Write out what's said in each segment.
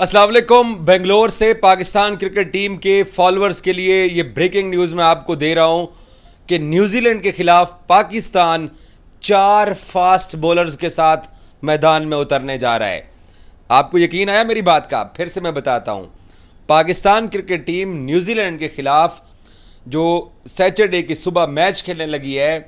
अस्सलाम वालेकुम। बेंगलोर से पाकिस्तान क्रिकेट टीम के फॉलोअर्स के लिए ये ब्रेकिंग न्यूज़ मैं आपको दे रहा हूँ कि न्यूजीलैंड के खिलाफ पाकिस्तान 4 फास्ट बॉलर्स के साथ मैदान में उतरने जा रहा है। आपको यकीन आया मेरी बात का? फिर से मैं बताता हूँ। पाकिस्तान क्रिकेट टीम न्यूजीलैंड के खिलाफ जो सैटरडे की सुबह मैच खेलने लगी है,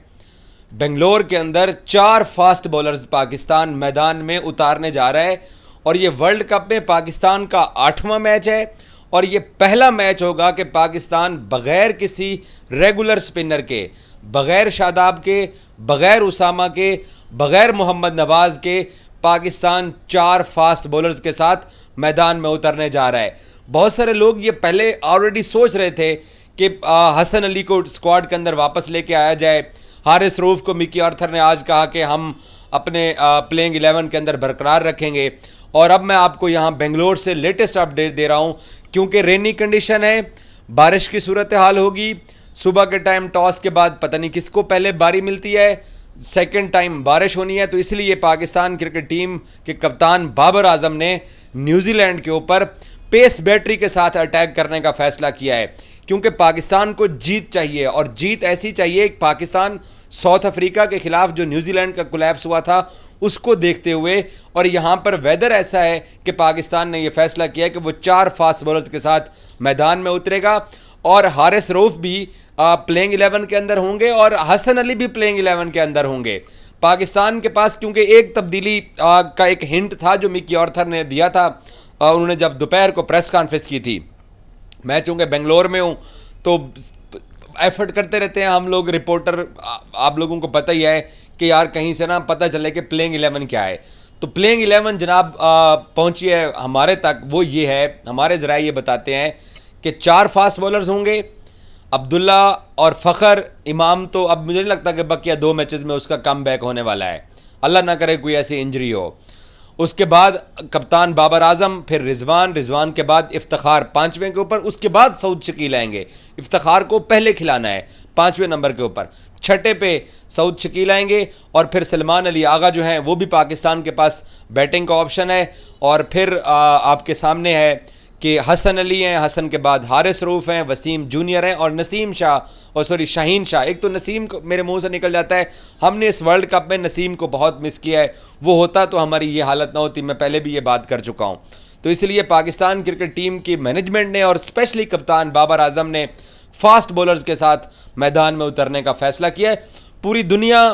बेंगलोर के अंदर 4 फास्ट बॉलर्स पाकिस्तान मैदान में उतारने जा रहा है। और ये वर्ल्ड कप में पाकिस्तान का 8वां मैच है और ये पहला मैच होगा कि पाकिस्तान बग़ैर किसी रेगुलर स्पिनर के, बग़ैर शादाब के, बग़ैर उसामा के, बग़ैर मोहम्मद नवाज़ के, पाकिस्तान 4 फास्ट बॉलर्स के साथ मैदान में उतरने जा रहा है। बहुत सारे लोग ये पहले ऑलरेडी सोच रहे थे कि हसन अली को स्क्वाड के अंदर वापस लेके आया जाए। हारिस रऊफ को मिकी आर्थर ने आज कहा कि हम अपने प्लेइंग 11 के अंदर बरकरार रखेंगे। और अब मैं आपको यहाँ बेंगलोर से लेटेस्ट अपडेट दे रहा हूँ क्योंकि रेनी कंडीशन है, बारिश की सूरत हाल होगी। सुबह के टाइम टॉस के बाद पता नहीं किसको पहले बारी मिलती है, सेकंड टाइम बारिश होनी है। तो इसलिए पाकिस्तान क्रिकेट टीम के कप्तान बाबर आजम ने न्यूजीलैंड के ऊपर पेस बैटरी के साथ अटैक करने का फैसला किया है क्योंकि पाकिस्तान को जीत चाहिए और जीत ऐसी चाहिए। पाकिस्तान साउथ अफ्रीका के खिलाफ जो न्यूजीलैंड का कोलैप्स हुआ था उसको देखते हुए, और यहाँ पर वेदर ऐसा है कि पाकिस्तान ने यह फैसला किया कि वो 4 फास्ट बॉलर्स के साथ मैदान में उतरेगा और हारिस रऊफ भी प्लेइंग 11 के अंदर होंगे और हसन अली भी प्लेइंग 11 के अंदर होंगे। पाकिस्तान के पास क्योंकि एक तब्दीली का एक हिंट था जो मिकी आर्थर ने दिया था, उन्होंने जब दोपहर को प्रेस कॉन्फ्रेंस की थी। मैं चूँकि बेंगलोर में हूँ तो एफर्ट करते रहते हैं हम लोग रिपोर्टर, आप लोगों को पता ही है कि यार कहीं से ना पता चले कि प्लेइंग 11 क्या है। तो प्लेइंग 11 जनाब पहुंची है हमारे तक, वो ये है, हमारे ज़रा ये बताते हैं कि 4 फास्ट बॉलर्स होंगे। अब्दुल्ला और फ़खर इमाम तो अब मुझे नहीं लगता कि बकिया 2 मैचेस में उसका कम बैक होने वाला है, अल्लाह ना करे कोई ऐसी इंजरी हो। उसके बाद कप्तान बाबर आजम, फिर रिजवान के बाद इफ्तिखार 5वें के ऊपर, उसके बाद सऊद शकील आएंगे। इफ्तिखार को पहले खिलाना है 5वें नंबर के ऊपर, 6ठे पे सऊद शकील आएंगे और फिर सलमान अली आगा जो हैं वो भी पाकिस्तान के पास बैटिंग का ऑप्शन है। और फिर आपके सामने है कि हसन अली हैं, हसन के बाद हारिस रऊफ हैं, वसीम जूनियर हैं और नसीम शाह, और सॉरी शाहीन शाह। एक तो नसीम को मेरे मुंह से निकल जाता है, हमने इस वर्ल्ड कप में नसीम को बहुत मिस किया है, वो होता तो हमारी ये हालत ना होती, मैं पहले भी ये बात कर चुका हूँ। तो इसलिए पाकिस्तान क्रिकेट टीम की मैनेजमेंट ने और स्पेशली कप्तान बाबर आजम ने फास्ट बॉलर्स के साथ मैदान में उतरने का फैसला किया है। पूरी दुनिया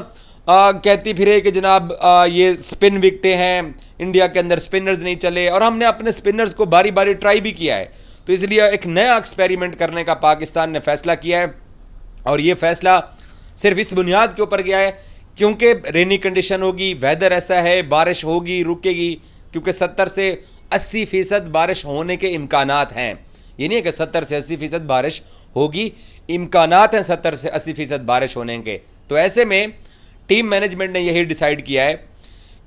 कहती फिरे कि जनाब ये स्पिन विकटें हैं, इंडिया के अंदर स्पिनर्स नहीं चले, और हमने अपने स्पिनर्स को बारी बारी ट्राई भी किया है। तो इसलिए एक नया एक्सपेरिमेंट करने का पाकिस्तान ने फैसला किया है और ये फैसला सिर्फ इस बुनियाद के ऊपर गया है क्योंकि रेनी कंडीशन होगी, वेदर ऐसा है, बारिश होगी, रुकेगी, क्योंकि 70 से 80% बारिश होने के इम्कानात हैं। ये नहीं है कि 70 से 80% बारिश होगी, इम्कानात हैं 70 से 80% बारिश होने के। तो ऐसे में टीम मैनेजमेंट ने यही डिसाइड किया है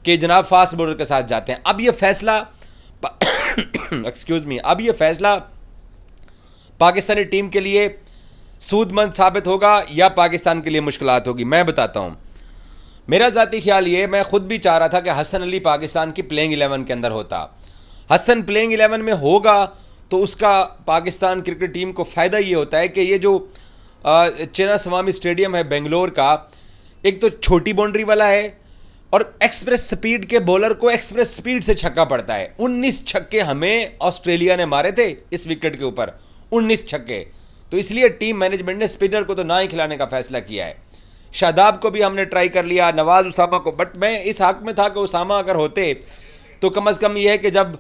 कि जनाब फास्ट बॉलर के साथ जाते हैं। अब ये फैसला एक्सक्यूज मी, अब ये फैसला पाकिस्तानी टीम के लिए सूदमंद साबित होगा या पाकिस्तान के लिए मुश्किलात होगी, मैं बताता हूँ। मेरा ज़ाती ख्याल ये, मैं खुद भी चाह रहा था कि हसन अली पाकिस्तान की प्लेइंग 11 के अंदर होता। हसन प्लेइंग 11 में होगा तो उसका पाकिस्तान क्रिकेट टीम को फ़ायदा ये होता है कि ये जो चिन्नास्वामी स्टेडियम है बेंगलोर का, एक तो छोटी बाउंड्री वाला है और एक्सप्रेस स्पीड के बॉलर को एक्सप्रेस स्पीड से छक्का पड़ता है। 19 छक्के हमें ऑस्ट्रेलिया ने मारे थे इस विकेट के ऊपर, 19 छक्के। तो इसलिए टीम मैनेजमेंट ने स्पिनर को तो ना ही खिलाने का फैसला किया है। शादाब को भी हमने ट्राई कर लिया, नवाज उसामा को, बट मैं इस हक में था कि उसामा अगर होते तो कम से कम यह है कि जब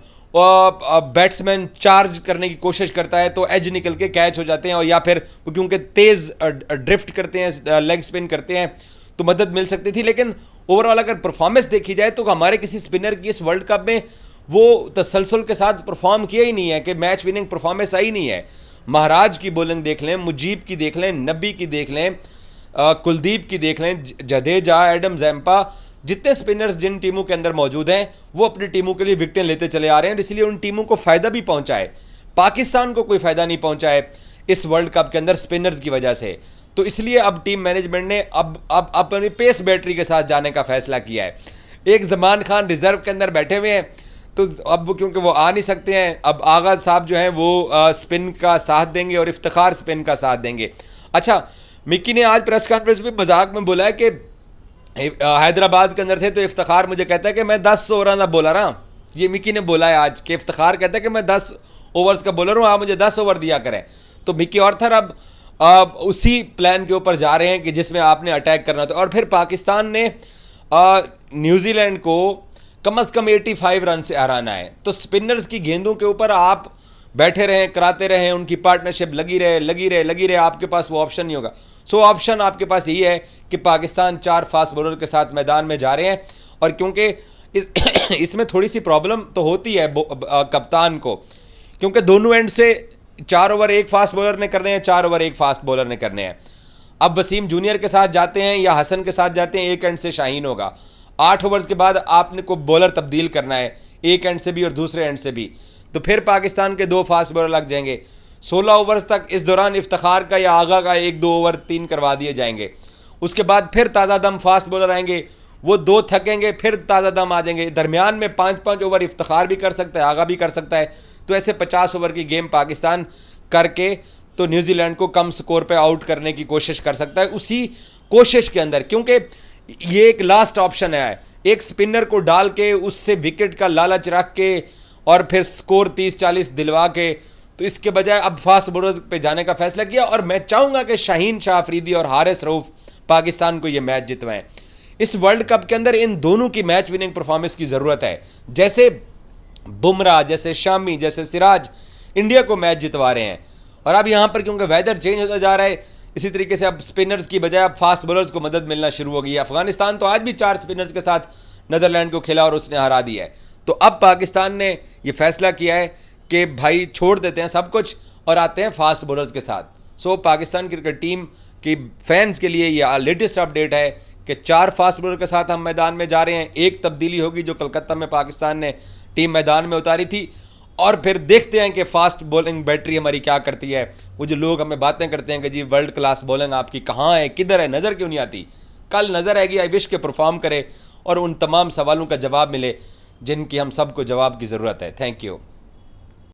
बैट्समैन चार्ज करने की कोशिश करता है तो एज निकल के कैच हो जाते हैं, और या फिर क्योंकि तेज़ ड्रिफ्ट करते हैं, लेग स्पिन करते हैं, तो मदद मिल सकती थी। लेकिन ओवरऑल अगर परफॉर्मेंस देखी जाए तो हमारे किसी स्पिनर की इस वर्ल्ड कप में वो तसलसल के साथ परफॉर्म किया ही नहीं है कि मैच विनिंग परफॉर्मेंस आई नहीं है। महाराज की बॉलिंग देख लें, मुजीब की देख लें, नबी की देख लें, कुलदीप की देख लें, जडेजा, एडम जैम्पा, जितने स्पिनर्स जिन टीमों के अंदर मौजूद हैं वो अपनी टीमों के लिए विकेटें लेते चले आ रहे हैं, इसलिए उन टीमों को फ़ायदा भी पहुंचा है। पाकिस्तान को कोई फ़ायदा नहीं पहुंचा है इस वर्ल्ड कप के अंदर स्पिनर्स की वजह से। तो इसलिए अब टीम मैनेजमेंट ने अब अपनी पेस बैटरी के साथ जाने का फैसला किया है। एक जमान खान रिजर्व के अंदर बैठे हुए हैं, तो अब वो क्योंकि वो आ नहीं सकते हैं, अब आगा साहब जो हैं वो स्पिन का साथ देंगे और इफ्तिखार स्पिन का साथ देंगे। अच्छा, मिक्की ने आज प्रेस कॉन्फ्रेंस में मजाक में बोला है कि हैदराबाद के अंदर थे तो इफ्तिखार मुझे कहता है कि मैं 10 ओवर का बॉलर हाँ। ये मिक्की ने बोला है आज कि इफ्तिखार कहता है कि मैं 10 ओवर्स का बॉलर हूँ, आप मुझे 10 ओवर दिया करें। तो मिक्की ऑर्थर अब उसी प्लान के ऊपर जा रहे हैं कि जिसमें आपने अटैक करना था। और फिर पाकिस्तान ने न्यूजीलैंड को कम से कम 85 रन से हराना है। तो स्पिनर्स की गेंदों के ऊपर आप बैठे रहें, कराते रहें, उनकी पार्टनरशिप लगी रहे, आपके पास वो ऑप्शन नहीं होगा। सो ऑप्शन आपके पास यही है कि पाकिस्तान 4 फास्ट बॉलर के साथ मैदान में जा रहे हैं। और क्योंकि इसमें थोड़ी सी प्रॉब्लम तो होती है कप्तान को, क्योंकि दोनों एंड से 4 ओवर एक फास्ट बॉलर ने करने हैं, 4 ओवर एक फास्ट बॉलर ने करने हैं। अब वसीम जूनियर के साथ जाते हैं या हसन के साथ जाते हैं, एक एंड से शाहीन होगा। 8 ओवर्स के बाद आपने को बॉलर तब्दील करना है, एक एंड से भी और दूसरे एंड से भी, तो फिर पाकिस्तान के 2 फास्ट बॉलर लग जाएंगे। 16 ओवर्स तक इस दौरान इफ्तिखार का या आगा का 1-2 ओवर 3 करवा दिए जाएंगे। उसके बाद फिर ताज़ा दम फास्ट बॉलर आएंगे, वो 2 थकेंगे, फिर ताज़ा दम आ जाएंगे। दरमियान में 5-5 ओवर इफ्तिखार भी कर सकता है, आगा भी कर सकता है। तो ऐसे 50 ओवर की गेम पाकिस्तान करके तो न्यूजीलैंड को कम स्कोर पे आउट करने की कोशिश कर सकता है। उसी कोशिश के अंदर, क्योंकि ये एक लास्ट ऑप्शन है, एक स्पिनर को डाल के उससे विकेट का लालच रख के और फिर स्कोर 30-40 दिलवा के, तो इसके बजाय अब फास्ट बॉलर पे जाने का फैसला किया। और मैं चाहूँगा कि शाहीन शाह अफरीदी और हारिस रऊफ पाकिस्तान को ये मैच जितवाएं। इस वर्ल्ड कप के अंदर इन दोनों की मैच विनिंग परफॉर्मेंस की ज़रूरत है। जैसे बुमराह, जैसे शामी, जैसे सिराज इंडिया को मैच जितवा रहे हैं। और अब यहाँ पर क्योंकि वेदर चेंज होता जा रहा है, इसी तरीके से अब स्पिनर्स की बजाय अब फास्ट बॉलर्स को मदद मिलना शुरू हो गई है। अफगानिस्तान तो आज भी 4 स्पिनर्स के साथ नीदरलैंड को खेला और उसने हरा दिया है। तो अब पाकिस्तान ने यह फैसला किया है कि भाई छोड़ देते हैं सब कुछ और आते हैं फास्ट बॉलर्स के साथ। सो पाकिस्तान क्रिकेट टीम की फैंस के लिए यह लेटेस्ट अपडेट है कि 4 फास्ट बॉलर के साथ हम मैदान में जा रहे हैं। एक तब्दीली होगी जो कलकत्ता में पाकिस्तान ने टीम मैदान में उतारी थी। और फिर देखते हैं कि फास्ट बॉलिंग बैटरी हमारी क्या करती है। वो जो लोग हमें बातें करते हैं कि जी वर्ल्ड क्लास बॉलिंग आपकी कहाँ है, किधर है, नज़र क्यों नहीं आती, कल नज़र आएगी। आई विश के परफॉर्म करे और उन तमाम सवालों का जवाब मिले जिनकी हम सबको जवाब की ज़रूरत है। Thank you.